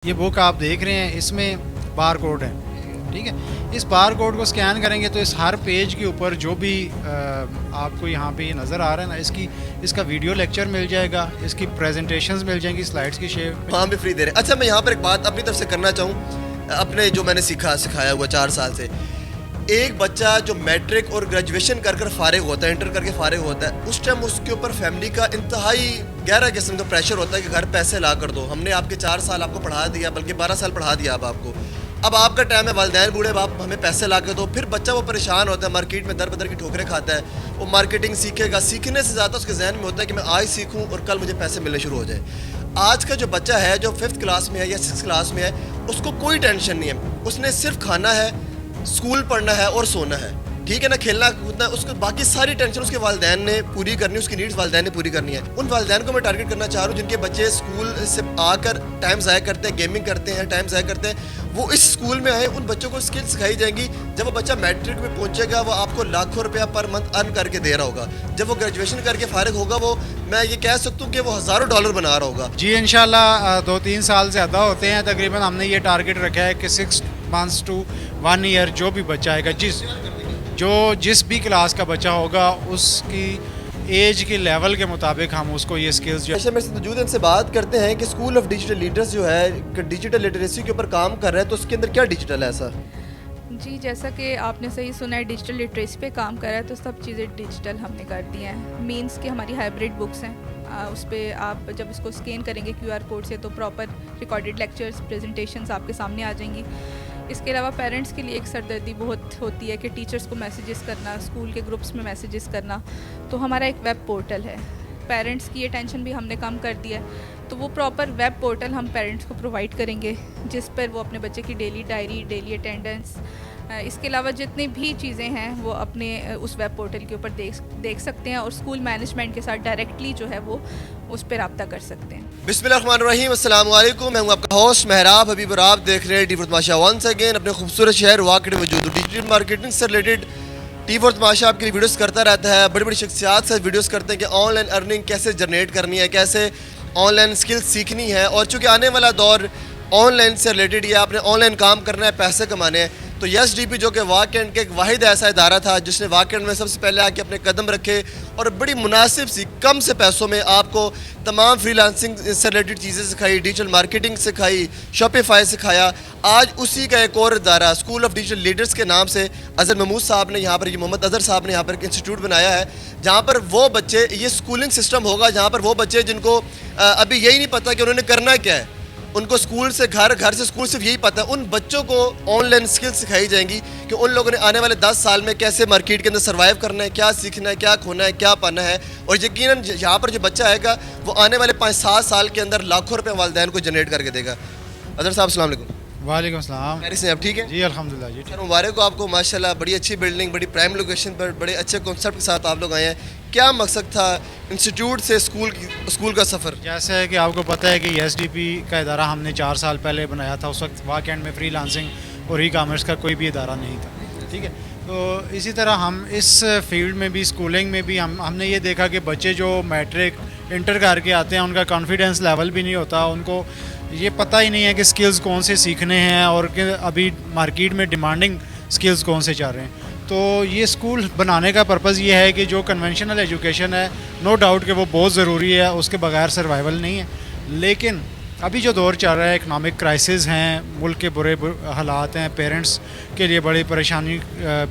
یہ بک آپ دیکھ رہے ہیں، اس میں بار کوڈ ہے، ٹھیک ہے. اس بار کوڈ کو اسکین کریں گے تو اس ہر پیج کے اوپر جو بھی آپ کو یہاں پہ یہ نظر آ رہا ہے نا، اس کا ویڈیو لیکچر مل جائے گا، اس کی پریزنٹیشنز مل جائیں گی سلائڈس کی شیپ. وہاں بھی فری دے رہے ہیں. اچھا میں یہاں پر ایک بات اپنی طرف سے کرنا چاہوں، اپنے جو میں نے سکھایا ہوا 4 سال سے. ایک بچہ جو میٹرک اور گریجویشن کر فارغ ہوتا ہے، انٹر کر کے فارغ ہوتا ہے، اس ٹائم اس کے اوپر فیملی کا انتہائی گہرا قسم کا پریشر ہوتا ہے کہ گھر پیسے لا کر دو. ہم نے آپ کے 4 سال آپ کو پڑھا دیا، بلکہ 12 سال پڑھا دیا آپ کو. اب آپ کا ٹائم ہے، والدین بوڑھے، آپ ہمیں پیسے لا کے دو. پھر بچہ وہ پریشان ہوتا ہے، مارکیٹ میں در بدر کی ٹھوکریں کھاتا ہے. وہ مارکیٹنگ سیکھے گا، سیکھنے سے زیادہ اس کے ذہن میں ہوتا ہے کہ میں آج سیکھوں اور کل مجھے پیسے ملنے شروع ہو جائے. آج کا جو بچہ ہے جو 5th کلاس میں ہے یا 6th کلاس میں ہے، اس کو کوئی ٹینشن نہیں ہے. اس نے صرف کھانا ہے، اسکول پڑھنا ہے اور سونا ہے، ٹھیک ہے نا، کھیلنا کودنا ہے. اس کو باقی ساری ٹینشن اس کے والدین نے پوری کرنی ہے، اس کی نیڈس والدین نے پوری کرنی ہے. ان والدین کو میں ٹارگٹ کرنا چاہ رہا ہوں جن کے بچے اسکول سے آ کر ٹائم ضائع کرتے ہیں، گیمنگ کرتے ہیں، ٹائم ضائع کرتے ہیں. وہ اس اسکول میں آئے، ان بچوں کو اسکل سکھائی جائیں گی. جب وہ بچہ میٹرک میں پہنچے گا، وہ آپ کو لاکھوں روپیہ پر منتھ ارن کر کے دے رہا ہوگا. جب وہ گریجویشن کر کے فارغ ہوگا، وہ میں یہ کہہ سکتا ہوں کہ وہ ہزاروں ڈالر بنا رہا ہوگا. جی انشاءاللہ 2-3 سال زیادہ ہوتے ہیں تقریباً. ہم نے یہ ٹارگٹ رکھا ہے کہ 6 months to 1 year جو بھی بچہ آئے گا، جس بھی کلاس کا بچہ ہوگا، اس کی ایج کے لیول کے مطابق ہم اس کو یہ سکلز میرے سے موجود ہیں، ان سے بات کرتے ہیں کہ اسکول آف ڈیجیٹل لیڈرز جو ہے ڈیجیٹل لٹریسی کے اوپر کام کر رہا ہے، تو اس کے اندر کیا ڈیجیٹل ہے ایسا؟ جی جیسا کہ آپ نے صحیح سنا ہے، ڈیجیٹل لٹریسی پہ کام کر رہا ہے، تو سب چیزیں ڈیجیٹل ہم نے کر دی ہیں. مینس کہ ہماری ہائبرڈ بکس ہیں، اس پہ آپ جب اس کو اسکین کریں گے QR کوڈ سے، تو پراپر ریکارڈڈ لیکچرز، پریزنٹیشنز آپ کے سامنے آ جائیں گی. اس کے علاوہ پیرنٹس کے لیے ایک سردردی بہت ہوتی ہے کہ ٹیچرس کو میسیجز کرنا، اسکول کے گروپس میں میسیجز کرنا. تو ہمارا ایک ویب پورٹل ہے، پیرنٹس کی یہ ٹینشن بھی ہم نے کم کر دی ہے. تو وہ پراپر ویب پورٹل ہم پیرنٹس کو پرووائڈ کریں گے، جس پر وہ اپنے بچے کی ڈیلی ڈائری، ڈیلی اٹینڈنس، اس کے علاوہ جتنی بھی چیزیں ہیں وہ اپنے اس ویب پورٹل کے اوپر دیکھ سکتے ہیں، اور اسکول مینجمنٹ کے ساتھ ڈائریکٹلی جو ہے وہ اس پہ رابطہ کر سکتے ہیں. بسم اللہ الرحمن الرحیم. السلام علیکم، میں ہوں آپ کا ہوسٹ مہراب حبیب، اور آپ دیکھ رہے ہیں ٹی فور تماشا ونس اگین. اپنے خوبصورت شہر واقع موجود ڈیجیٹل مارکیٹنگ سے ریلیٹڈ ٹی فور تماشا آپ کے لیے ویڈیوز کرتا رہتا ہے. بڑی بڑی شخصیات سے ویڈیوز کرتے ہیں کہ آن لائن ارننگ کیسے جنریٹ کرنی ہے، کیسے آن لائن اسکل سیکھنی ہے. اور چونکہ آنے والا دور آن لائن سے ریلیٹڈ ہے، آپ نے آن لائن کام کرنا ہے، پیسے کمانے ہیں. تو یس ڈی پی جو کہ واقعین کے ایک واحد ایسا ادارہ تھا جس نے واقعین میں سب سے پہلے آ کے اپنے قدم رکھے اور بڑی مناسب سی کم سے پیسوں میں آپ کو تمام فری لانسنگ سے ریلیٹڈ چیزیں سکھائی، ڈیجیٹل مارکیٹنگ سکھائی، شاپیفائی سکھایا. آج اسی کا ایک اور ادارہ اسکول آف ڈیجیٹل لیڈرز کے نام سے اظہر محمود صاحب نے یہاں پر، محمد اظہر صاحب نے یہاں پر ایک انسٹیٹیوٹ بنایا ہے، جہاں پر وہ بچے، یہ اسکولنگ سسٹم ہوگا جہاں پر وہ بچے جن کو ابھی یہی نہیں پتہ کہ انہوں نے کرنا کیا ہے، ان کو اسکول سے گھر سے اسکول صرف یہی پتہ ہے، ان بچوں کو آن لائن اسکل سکھائی جائیں گی کہ ان لوگوں نے آنے والے 10 سال میں کیسے مارکیٹ کے اندر سروائیو کرنا ہے، کیا سیکھنا ہے، کیا کھونا ہے، کیا پانا ہے. اور یقیناً یہاں پر جو بچہ آئے گا وہ آنے والے 5-7 سال کے اندر لاکھوں روپے والدین کو جنریٹ کر کے دے گا. اظہر صاحب السلام علیکم. وعلیکم السلام. خیریت سے آپ ٹھیک ہیں؟ جی الحمدللہ. جی سر مبارک ہو آپ کو، ماشاءاللہ بڑی اچھی بلڈنگ، بڑی پرائم لوکیشن پر، بڑے اچھے کانسیپٹ کے ساتھ آپ لوگ آئے ہیں. کیا مقصد تھا انسٹیٹیوٹ سے اسکول کا سفر؟ جیسے ہے کہ آپ کو پتہ ہے کہ ایس ڈی پی کا ادارہ ہم نے 4 سال پہلے بنایا تھا. اس وقت واقع میں فری لانسنگ اور ای کامرس کا کوئی بھی ادارہ نہیں تھا، ٹھیک ہے. تو اسی طرح ہم اس فیلڈ میں بھی، اسکولنگ میں بھی ہم نے یہ دیکھا کہ بچے جو میٹرک انٹر کر کے آتے ہیں، ان کا کانفیڈنس لیول بھی نہیں ہوتا، ان کو یہ پتہ ہی نہیں ہے کہ سکلز کون سے سیکھنے ہیں اور کہ ابھی مارکیٹ میں ڈیمانڈنگ سکلز کون سے چل رہے ہیں. تو یہ اسکول بنانے کا پرپز یہ ہے کہ جو کنونشنل ایجوکیشن ہے، نو ڈاؤٹ کہ وہ بہت ضروری ہے، اس کے بغیر سروائیول نہیں ہے. لیکن ابھی جو دور چل رہا ہے، اکنامک کرائسس ہیں، ملک کے برے حالات ہیں، پیرنٹس کے لیے بڑی پریشانی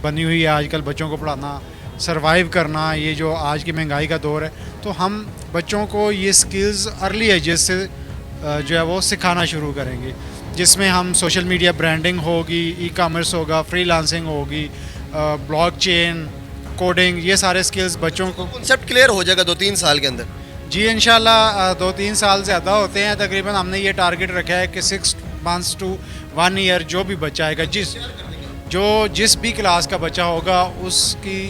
بنی ہوئی ہے آج کل بچوں کو پڑھانا، سروائیو کرنا، یہ جو آج کی مہنگائی کا دور ہے. تو ہم بچوں کو یہ سکلز ارلی ایجز سے جو ہے وہ سکھانا شروع کریں گے، جس میں ہم سوشل میڈیا برانڈنگ ہوگی، ای کامرس ہوگا، فری لانسنگ ہوگی، بلاک چین، کوڈنگ، یہ سارے سکلز بچوں کو. کنسیپٹ کلیئر ہو جائے گا 2-3 سال کے اندر؟ جی انشاءاللہ 2-3 سال زیادہ ہوتے ہیں تقریباً. ہم نے یہ ٹارگٹ رکھا ہے کہ 6 months to 1 year جو بھی بچہ آئے گا، جس بھی کلاس کا بچہ ہوگا، اس کی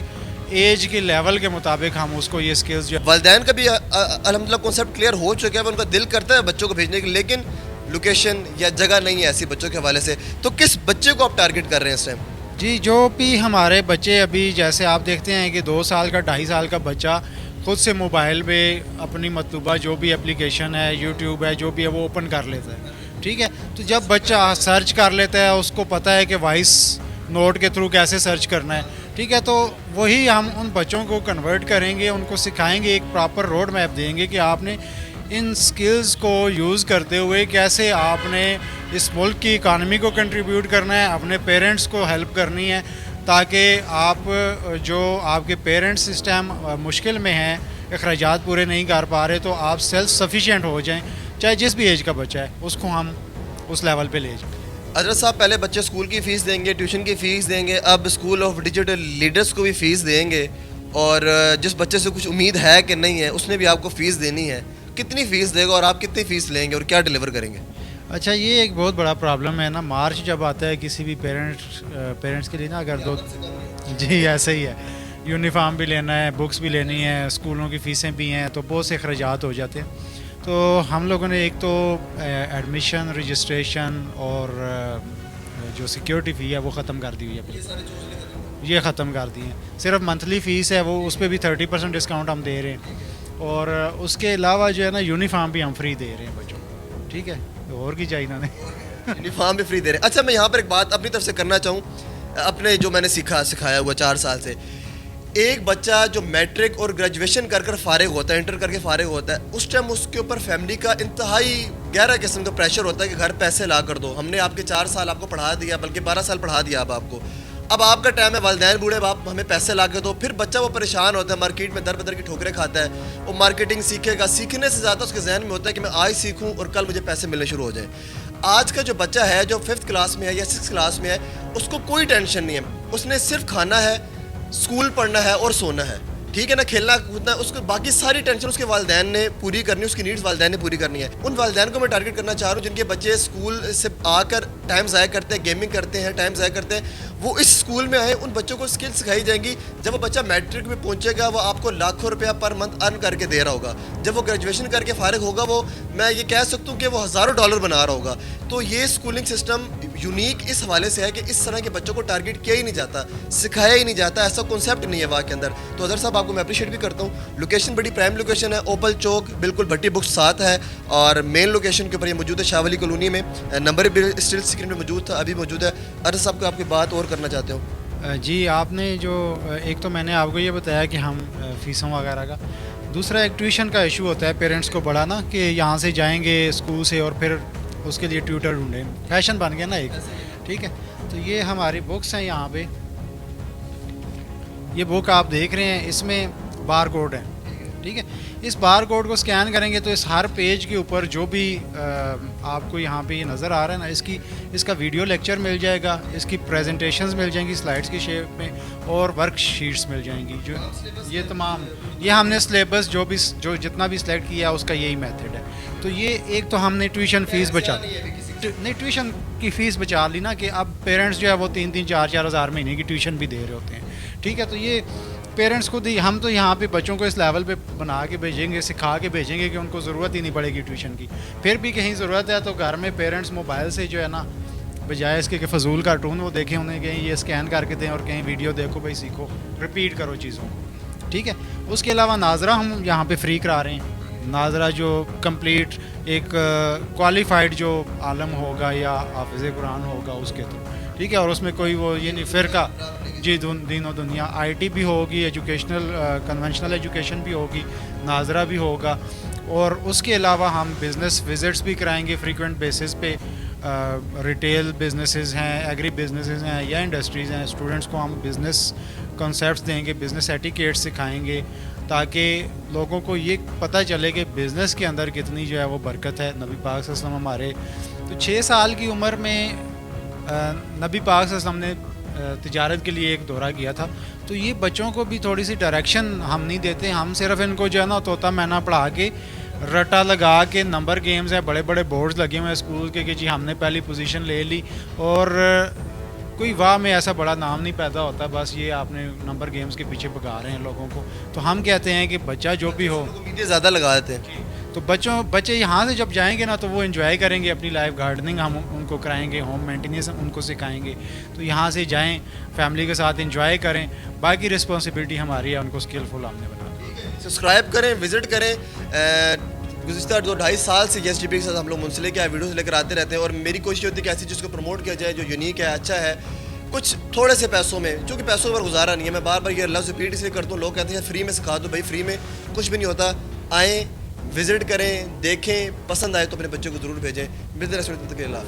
ایج کے لیول کے مطابق ہم اس کو یہ سکلز جو والدین کا بھی الحمدللہ کنسیپٹ کلیئر ہو چکا ہے، ان کا دل کرتا ہے بچوں کو بھیجنے کی، لیکن لوکیشن یا جگہ نہیں ہے ایسی بچوں کے حوالے سے. تو کس بچے کو آپ ٹارگٹ کر رہے ہیں اس ٹائم؟ جی جو بھی ہمارے بچے ابھی، جیسے آپ دیکھتے ہیں کہ 2 سال کا 2.5 سال کا بچہ خود سے موبائل پہ اپنی مطلوبہ جو بھی اپلیکیشن ہے، یوٹیوب ہے، جو بھی ہے وہ اوپن کر لیتا ہے. ٹھیک ہے. تو جب بچہ سرچ کر لیتا ہے, اس کو پتہ ہے کہ وائس نوٹ کے تھرو کیسے سرچ کرنا ہے, ٹھیک ہے, تو وہی ہم ان بچوں کو کنورٹ کریں گے, ان کو سکھائیں گے, ایک پراپر روڈ میپ دیں گے کہ آپ نے ان سکلز کو یوز کرتے ہوئے کیسے آپ نے اس ملک کی اکانومی کو کنٹریبیوٹ کرنا ہے, اپنے پیرنٹس کو ہیلپ کرنی ہے, تاکہ آپ جو آپ کے پیرنٹس اس ٹائم مشکل میں ہیں, اخراجات پورے نہیں کر پا رہے, تو آپ سیلف سفیشینٹ ہو جائیں, چاہے جس بھی ایج کا بچہ ہے اس کو ہم اس لیول پہ لے جائیں. حضرت صاحب پہلے بچے اسکول کی فیس دیں گے, ٹیوشن کی فیس دیں گے, اب اسکول آف ڈیجیٹل لیڈرس کو بھی فیس دیں گے, اور جس بچے سے کچھ امید ہے کہ نہیں ہے اس نے بھی آپ کو فیس دینی ہے. کتنی فیس دے گا اور آپ کتنی فیس لیں گے اور کیا ڈیلیور کریں گے؟ اچھا, یہ ایک بہت بڑا پرابلم ہے نا, مارچ جب آتا ہے کسی بھی پیرنٹس کے لیے نا, اگر دو جی ایسے ہی ہے, یونیفارم بھی لینا ہے, بکس بھی لینی ہے, اسکولوں کی فیسیں بھی ہیں, تو بہت سے اخراجات ہو جاتے ہیں. تو ہم لوگوں نے ایک تو ایڈمیشن, رجسٹریشن اور جو سیکیورٹی فی ہے وہ ختم کر دی ہوئی ہے, یہ ختم کر دی ہیں. صرف منتھلی فیس ہے وہ, اس پہ بھی 30% ڈسکاؤنٹ ہم دے رہے ہیں, اور اس کے علاوہ جو ہے نا یونیفارم بھی ہم فری دے رہے ہیں بچوں کو, ٹھیک ہے, اور کی چاہیے انہوں نے یونیفارم بھی فری دے رہے ہیں. اچھا, میں یہاں پر ایک بات اپنی طرف سے کرنا چاہوں, اپنے جو میں نے سکھایا ہوا 4 سال سے. ایک بچہ جو میٹرک اور گریجویشن کر فارغ ہوتا ہے, انٹر کر کے فارغ ہوتا ہے, اس ٹائم اس کے اوپر فیملی کا انتہائی گہرا قسم کا پریشر ہوتا ہے کہ گھر پیسے لا کر دو, ہم نے آپ کے 4 سال آپ کو پڑھا دیا, بلکہ 12 سال پڑھا دیا اب آپ کو, اب آپ کا ٹائم ہے, والدین بوڑھے باپ ہمیں پیسے لا کے دو. پھر بچہ وہ پریشان ہوتا ہے, مارکیٹ میں در بدر کی ٹھوکریں کھاتا ہے, وہ مارکیٹنگ سیکھے گا, سیکھنے سے زیادہ اس کے ذہن میں ہوتا ہے کہ میں آج سیکھوں اور کل مجھے پیسے ملنے شروع ہو جائیں. آج کا جو بچہ ہے جو 5th کلاس میں ہے یا 6th کلاس میں ہے, اس کو کوئی ٹینشن نہیں ہے, اس نے صرف کھانا ہے, اسکول پڑھنا ہے اور سونا ہے, ٹھیک ہے نا, کھیلنا کودنا, اس کو باقی ساری ٹینشن اس کے والدین نے پوری کرنی, اس کی نیڈز والدین نے پوری کرنی ہے. ان والدین کو میں ٹارگٹ کرنا چاہ رہا ہوں جن کے بچے اسکول سے آ کر ٹائم ضائع کرتے ہیں, گیمنگ کرتے ہیں, ٹائم ضائع کرتے ہیں, وہ اس اسکول میں آئیں, ان بچوں کو اسکل سکھائی جائیں گی. جب وہ بچہ میٹرک میں پہنچے گا, وہ آپ کو لاکھوں روپیہ پر منتھ ارن کر کے دے رہا ہوگا. جب وہ گریجویشن کر کے فارغ ہوگا, وہ میں یہ کہہ سکتا ہوں کہ وہ ہزاروں ڈالر بنا رہا ہوگا. تو یہ اسکولنگ سسٹم یونیک اس حوالے سے ہے کہ اس طرح کے بچوں کو ٹارگٹ کیا ہی نہیں جاتا, سکھایا ہی نہیں جاتا, ایسا کنسیپٹ نہیں ہے وہاں کے اندر. تو حضرت صاحب آپ کو میں اپریشیٹ بھی کرتا ہوں, لوکیشن بڑی پرائم لوکیشن ہے, اوپل چوک بالکل بھٹی بکس ساتھ ہے, اور مین لوکیشن کے اوپر یہ موجود ہے شاہ ولی کالونی میں. نمبر بھی اسٹل اسکرین میں موجود تھا, ابھی موجود ہے. حضرت صاحب کو آپ کی بات اور کرنا چاہتے ہوں. جی, آپ نے جو ایک تو میں نے آپ کو یہ بتایا کہ ہم فیسوں وغیرہ کا, دوسرا ایک ٹیوشن کا ایشو ہوتا ہے پیرنٹس کو بڑا نا, کہ یہاں سے جائیں گے اسکول سے اور پھر اس کے لیے ٹیوٹر ڈھونڈیں, فیشن بن گیا نا ایک, ٹھیک ہے. تو یہ ہماری بکس ہیں, یہاں پہ یہ بک آپ دیکھ رہے ہیں, اس میں بار کوڈ ہے, ٹھیک ہے. اس بار کوڈ کو اسکین کریں گے تو اس ہر پیج کے اوپر جو بھی آپ کو یہاں پہ یہ نظر آ رہا ہے نا, اس کا ویڈیو لیکچر مل جائے گا, اس کی پریزنٹیشنز مل جائیں گی سلائڈس کی شیپ میں, اور ورک شیٹس مل جائیں گی. جو یہ تمام یہ ہم نے سلیبس جو جتنا بھی سلیکٹ کیا اس کا یہی میتھڈ ہے. تو یہ ایک تو ہم نے ٹیوشن فیس بچا نہیں, ٹیوشن کی فیس بچا لی نا, کہ اب پیرنٹس جو ہے وہ 3-4 ہزار مہینے کی ٹیوشن بھی دے رہے ہوتے ہیں, ٹھیک ہے. تو یہ پیرنٹس کو ہم تو یہاں پہ بچوں کو اس لیول پہ بنا کے بھیجیں گے, سکھا کے بھیجیں گے کہ ان کو ضرورت ہی نہیں پڑے گی ٹیوشن کی. پھر بھی کہیں ضرورت ہے تو گھر میں پیرنٹس موبائل سے جو ہے نا, بجائے اس کے کہ فضول کارٹون وہ دیکھیں, انہیں کہیں یہ اسکین کر کے دیں اور کہیں ویڈیو دیکھو بھائی, سیکھو, رپیٹ کرو چیزوں کو, ٹھیک ہے. اس کے علاوہ ناظرہ ہم یہاں پہ فری کرا رہے ہیں. ناظرہ جو کمپلیٹ ایک کوالیفائڈ جو عالم ہوگا یا حافظ قرآن ہوگا اس کے تھرو, ٹھیک ہے. اور اس میں کوئی وہ یہ نہیں فرقہ, جی, دین و دنیا, آئی ٹی بھی ہوگی, ایجوکیشنل کنونشنل ایجوکیشن بھی ہوگی, ناظرہ بھی ہوگا. اور اس کے علاوہ ہم بزنس وزٹس بھی کرائیں گے فریکوینٹ بیسس پہ. ریٹیل بزنسز ہیں, ایگری بزنسز ہیں یا انڈسٹریز ہیں, اسٹوڈنٹس کو ہم بزنس کنسیپٹس دیں گے, بزنس ایٹیکیٹ سکھائیں گے, تاکہ لوگوں کو یہ پتہ چلے کہ بزنس کے اندر کتنی جو ہے وہ برکت ہے. نبی پاک صلی اللہ علیہ وسلم ہمارے تو 6 سال کی عمر میں نبی پاک صلی اللہ علیہ وسلم نے تجارت کے لیے ایک دورہ کیا تھا. تو یہ بچوں کو بھی تھوڑی سی ڈائریکشن ہم نہیں دیتے, ہم صرف ان کو جو ہے نا طوطا مینا پڑھا کے, رٹا لگا کے, نمبر گیمز ہیں, بڑے بڑے بورڈز لگے ہوئے ہیں اسکول کے کہ جی ہم نے پہلی پوزیشن لے لی, اور کوئی واہ میں ایسا بڑا نام نہیں پیدا ہوتا, بس یہ آپ نے نمبر گیمز کے پیچھے بھگا رہے ہیں لوگوں کو. تو ہم کہتے ہیں کہ بچہ جو بھی ہو, میڈیا زیادہ لگا دیتے ہیں, تو بچے یہاں سے جب جائیں گے نا تو وہ انجوائے کریں گے اپنی لائف. گارڈننگ ہم ان کو کرائیں گے, ہوم مینٹیننس ان کو سکھائیں گے. تو یہاں سے جائیں, فیملی کے ساتھ انجوائے کریں, باقی رسپانسبلٹی ہماری ہے ان کو اسکلفل ہم نے بنا. سبسکرائب کریں, وزٹ کریں, گزشتہ 2-2.5 سال سے ایس ڈی پی کے ساتھ ہم لوگ منسلک ہیں, ویڈیوز لے کر آتے رہتے ہیں, اور میری کوشش ہوتی ہے کہ ایسی چیز کو پروموٹ کیا جائے جو یونیک ہے, اچھا ہے, کچھ تھوڑے سے پیسوں میں, چونکہ پیسوں پر گزارا نہیں ہے. میں بار بار یہ لفظ ریپیٹ اس لیے کرتا ہوں, لوگ کہتے ہیں فری میں سکھا دو, بھائی فری میں کچھ بھی نہیں ہوتا. آئیں, وزٹ کریں, دیکھیں, پسند آئے تو اپنے بچوں کو ضرور بھیجیں. ملتے ہیں.